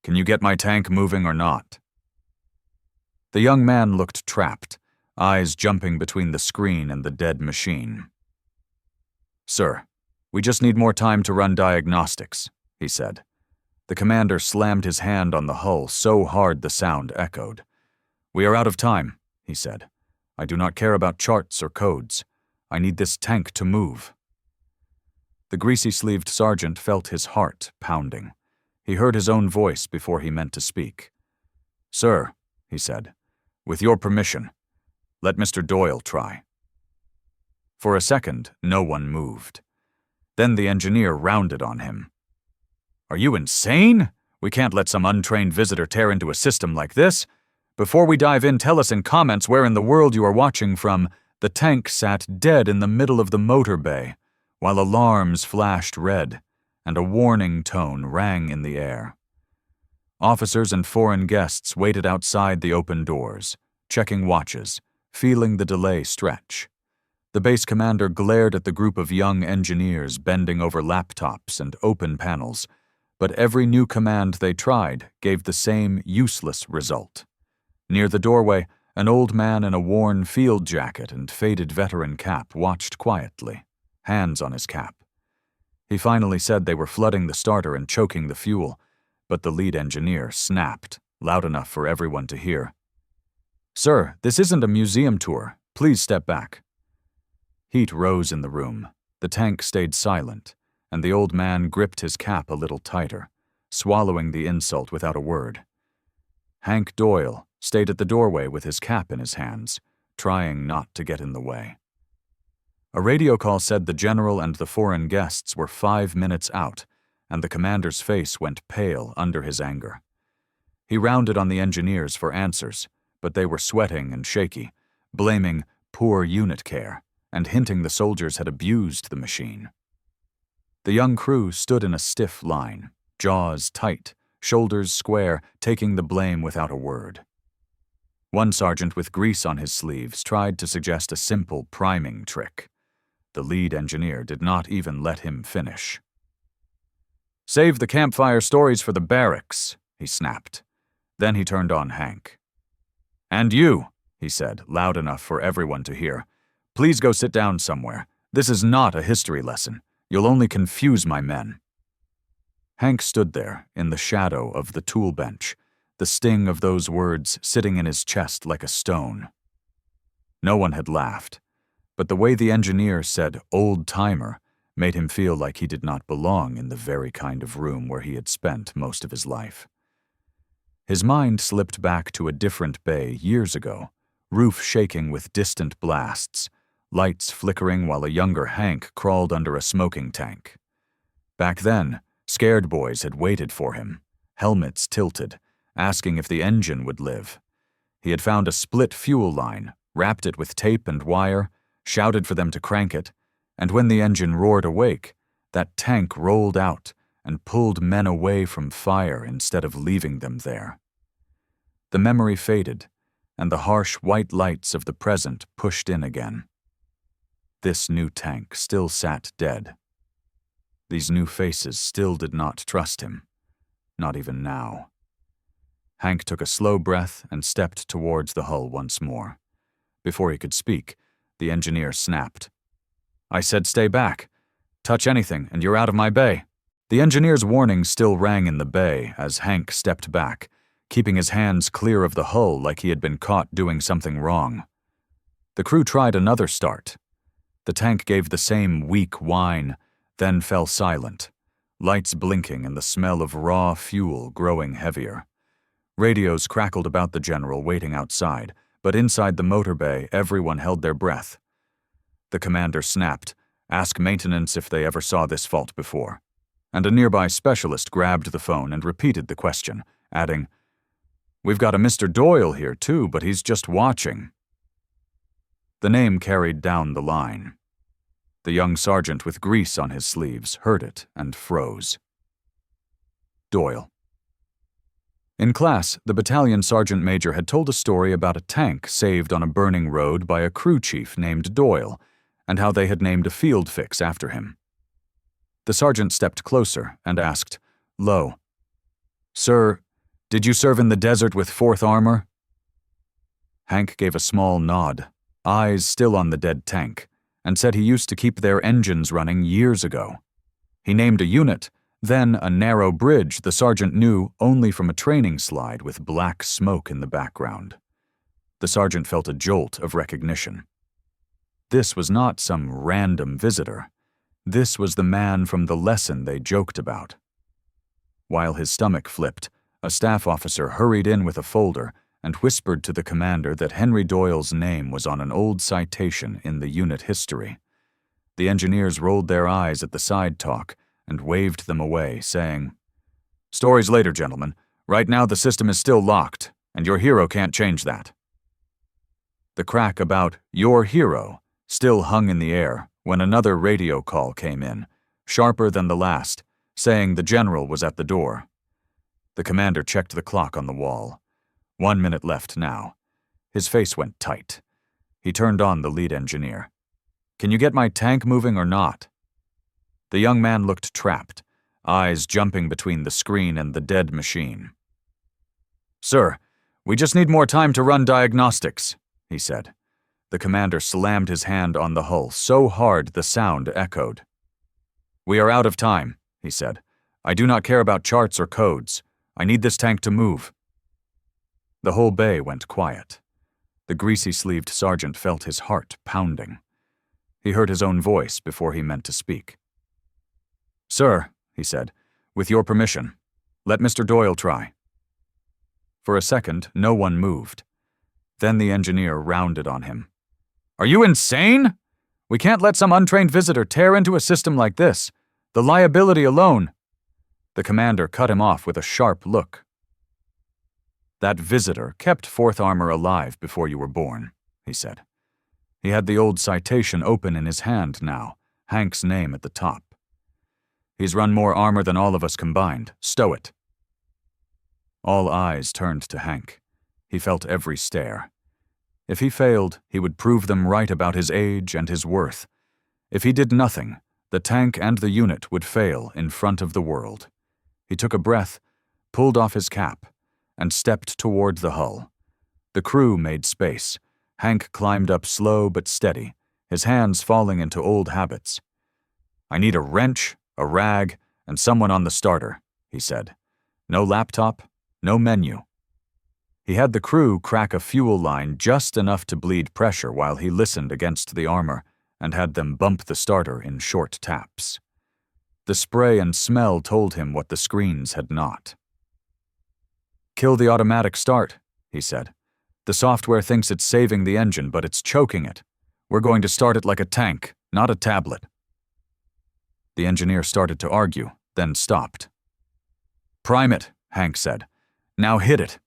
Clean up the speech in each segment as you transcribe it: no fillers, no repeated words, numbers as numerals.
Can you get my tank moving or not?" The young man looked trapped, eyes jumping between the screen and the dead machine. "Sir, we just need more time to run diagnostics," he said. The commander slammed his hand on the hull so hard the sound echoed. "We are out of time," he said. "I do not care about charts or codes. I need this tank to move." The greasy-sleeved sergeant felt his heart pounding. He heard his own voice before he meant to speak. "Sir," he said, "with your permission, let Mr. Doyle try." For a second, no one moved. Then the engineer rounded on him. "Are you insane? We can't let some untrained visitor tear into a system like this. Before we dive in, tell us in comments where in the world you are watching from." The tank sat dead in the middle of the motor bay, while alarms flashed red and a warning tone rang in the air. Officers and foreign guests waited outside the open doors, checking watches, feeling the delay stretch. The base commander glared at the group of young engineers bending over laptops and open panels, but every new command they tried gave the same useless result. Near the doorway, an old man in a worn field jacket and faded veteran cap watched quietly, hands on his cap. He finally said they were flooding the starter and choking the fuel, but the lead engineer snapped, loud enough for everyone to hear. "Sir, this isn't a museum tour. Please step back." Heat rose in the room. The tank stayed silent, and the old man gripped his cap a little tighter, swallowing the insult without a word. Hank Doyle stayed at the doorway with his cap in his hands, trying not to get in the way. A radio call said the general and the foreign guests were 5 minutes out, and the commander's face went pale under his anger. He rounded on the engineers for answers, but they were sweating and shaky, blaming poor unit care and hinting the soldiers had abused the machine. The young crew stood in a stiff line, jaws tight, shoulders square, taking the blame without a word. One sergeant with grease on his sleeves tried to suggest a simple priming trick. The lead engineer did not even let him finish. "Save the campfire stories for the barracks," he snapped. Then he turned on Hank. "And you," he said, loud enough for everyone to hear, "please go sit down somewhere. This is not a history lesson. You'll only confuse my men." Hank stood there in the shadow of the tool bench, the sting of those words sitting in his chest like a stone. No one had laughed, but the way the engineer said old-timer made him feel like he did not belong in the very kind of room where he had spent most of his life. His mind slipped back to a different bay years ago, roof shaking with distant blasts, lights flickering while a younger Hank crawled under a smoking tank. Back then, scared boys had waited for him, helmets tilted, asking if the engine would live. He had found a split fuel line, wrapped it with tape and wire, shouted for them to crank it, and when the engine roared awake, that tank rolled out and pulled men away from fire instead of leaving them there. The memory faded, and the harsh white lights of the present pushed in again. This new tank still sat dead. These new faces still did not trust him, not even now. Hank took a slow breath and stepped towards the hull once more. Before he could speak, the engineer snapped. "I said stay back. Touch anything and you're out of my bay." The engineer's warning still rang in the bay as Hank stepped back, keeping his hands clear of the hull like he had been caught doing something wrong. The crew tried another start. The tank gave the same weak whine, then fell silent, lights blinking and the smell of raw fuel growing heavier. Radios crackled about the general waiting outside, but inside the motor bay everyone held their breath. The commander snapped, "Ask maintenance if they ever saw this fault before." And a nearby specialist grabbed the phone and repeated the question, adding, "We've got a Mr. Doyle here too, but he's just watching." The name carried down the line. The young sergeant with grease on his sleeves heard it and froze. Doyle. In class, the battalion sergeant major had told a story about a tank saved on a burning road by a crew chief named Doyle, and how they had named a field fix after him. The sergeant stepped closer and asked, low, "Sir, Did you serve in the desert with 4th Armor? Hank gave a small nod, eyes still on the dead tank, and said he used to keep their engines running years ago. He named a unit, then a narrow bridge the sergeant knew only from a training slide with black smoke in the background. The sergeant felt a jolt of recognition. This was not some random visitor. This was the man from the lesson they joked about. While his stomach flipped, a staff officer hurried in with a folder and whispered to the commander that Henry Doyle's name was on an old citation in the unit history. The engineers rolled their eyes at the side talk and waved them away, saying, "Stories later, gentlemen. Right now the system is still locked, and your hero can't change that." The crack about "your hero" still hung in the air when another radio call came in, sharper than the last, saying the general was at the door. The commander checked the clock on the wall. 1 minute left now. His face went tight. He turned on the lead engineer. "Can you get my tank moving or not?" The young man looked trapped, eyes jumping between the screen and the dead machine. "Sir, we just need more time to run diagnostics," he said. The commander slammed his hand on the hull so hard the sound echoed. "We are out of time," he said. "I do not care about charts or codes. I need this tank to move." The whole bay went quiet. The greasy-sleeved sergeant felt his heart pounding. He heard his own voice before he meant to speak. "Sir," he said, "with your permission, let Mr. Doyle try." For a second, no one moved. Then the engineer rounded on him. "Are you insane? We can't let some untrained visitor tear into a system like this. The liability alone—" The commander cut him off with a sharp look. "That visitor kept 4th Armor alive before you were born," he said. He had the old citation open in his hand now, Hank's name at the top. "He's run more armor than all of us combined. Stow it." All eyes turned to Hank. He felt every stare. If he failed, he would prove them right about his age and his worth. If he did nothing, the tank and the unit would fail in front of the world. He took a breath, pulled off his cap, and stepped toward the hull. The crew made space. Hank climbed up slow but steady, his hands falling into old habits. "I need a wrench, a rag, and someone on the starter," he said. "No laptop, no menu." He had the crew crack a fuel line just enough to bleed pressure while he listened against the armor and had them bump the starter in short taps. The spray and smell told him what the screens had not. "Kill the automatic start," he said. "The software thinks it's saving the engine, but it's choking it. We're going to start it like a tank, not a tablet." The engineer started to argue, then stopped. "Prime it," Hank said. "Now hit it."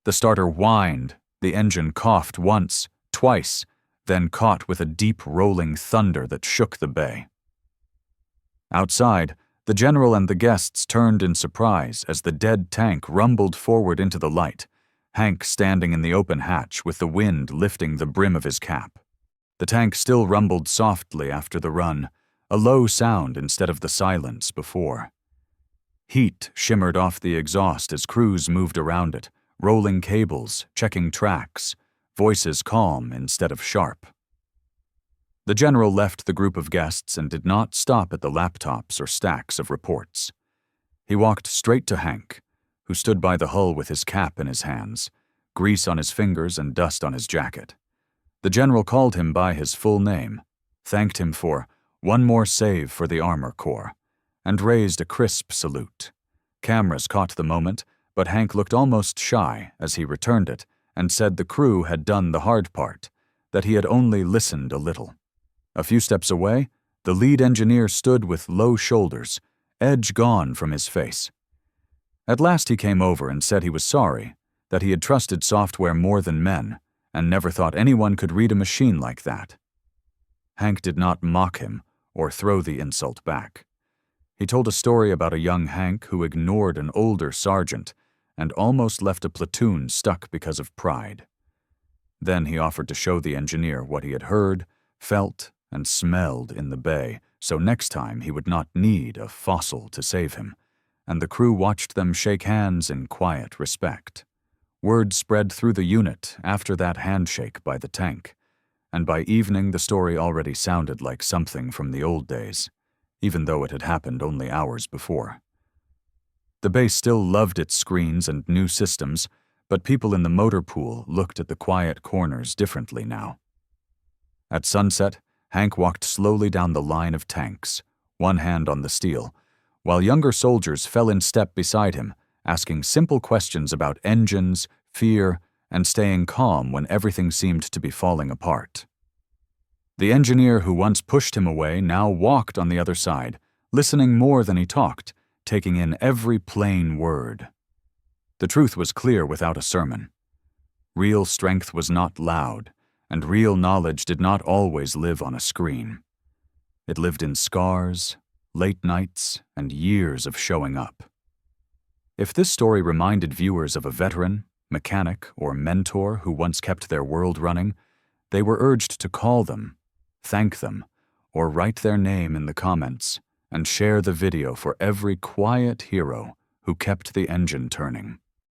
The starter whined, the engine coughed once, twice, then caught with a deep rolling thunder that shook the bay. Outside, the general and the guests turned in surprise as the dead tank rumbled forward into the light, Hank standing in the open hatch with the wind lifting the brim of his cap. The tank still rumbled softly after the run, a low sound instead of the silence before. Heat shimmered off the exhaust as crews moved around it, rolling cables, checking tracks, voices calm instead of sharp. The general left the group of guests and did not stop at the laptops or stacks of reports. He walked straight to Hank, who stood by the hull with his cap in his hands, grease on his fingers and dust on his jacket. The general called him by his full name, thanked him for one more save for the Armor Corps, and raised a crisp salute. Cameras caught the moment, but Hank looked almost shy as he returned it and said the crew had done the hard part, that he had only listened a little. A few steps away, the lead engineer stood with low shoulders, edge gone from his face. At last he came over and said he was sorry, that he had trusted software more than men, and never thought anyone could read a machine like that. Hank did not mock him or throw the insult back. He told a story about a young Hank who ignored an older sergeant and almost left a platoon stuck because of pride. Then he offered to show the engineer what he had heard, felt, and smelled in the bay, so next time he would not need a fossil to save him, and the crew watched them shake hands in quiet respect. Word spread through the unit after that handshake by the tank, and by evening the story already sounded like something from the old days, even though it had happened only hours before. The base still loved its screens and new systems, but people in the motor pool looked at the quiet corners differently now. At sunset, Hank walked slowly down the line of tanks, one hand on the steel, while younger soldiers fell in step beside him, asking simple questions about engines, fear, and staying calm when everything seemed to be falling apart. The engineer who once pushed him away now walked on the other side, listening more than he talked, taking in every plain word. The truth was clear without a sermon. Real strength was not loud, and real knowledge did not always live on a screen. It lived in scars, late nights, and years of showing up. If this story reminded viewers of a veteran, mechanic, or mentor who once kept their world running, they were urged to call them, thank them, or write their name in the comments and share the video for every quiet hero who kept the engine turning.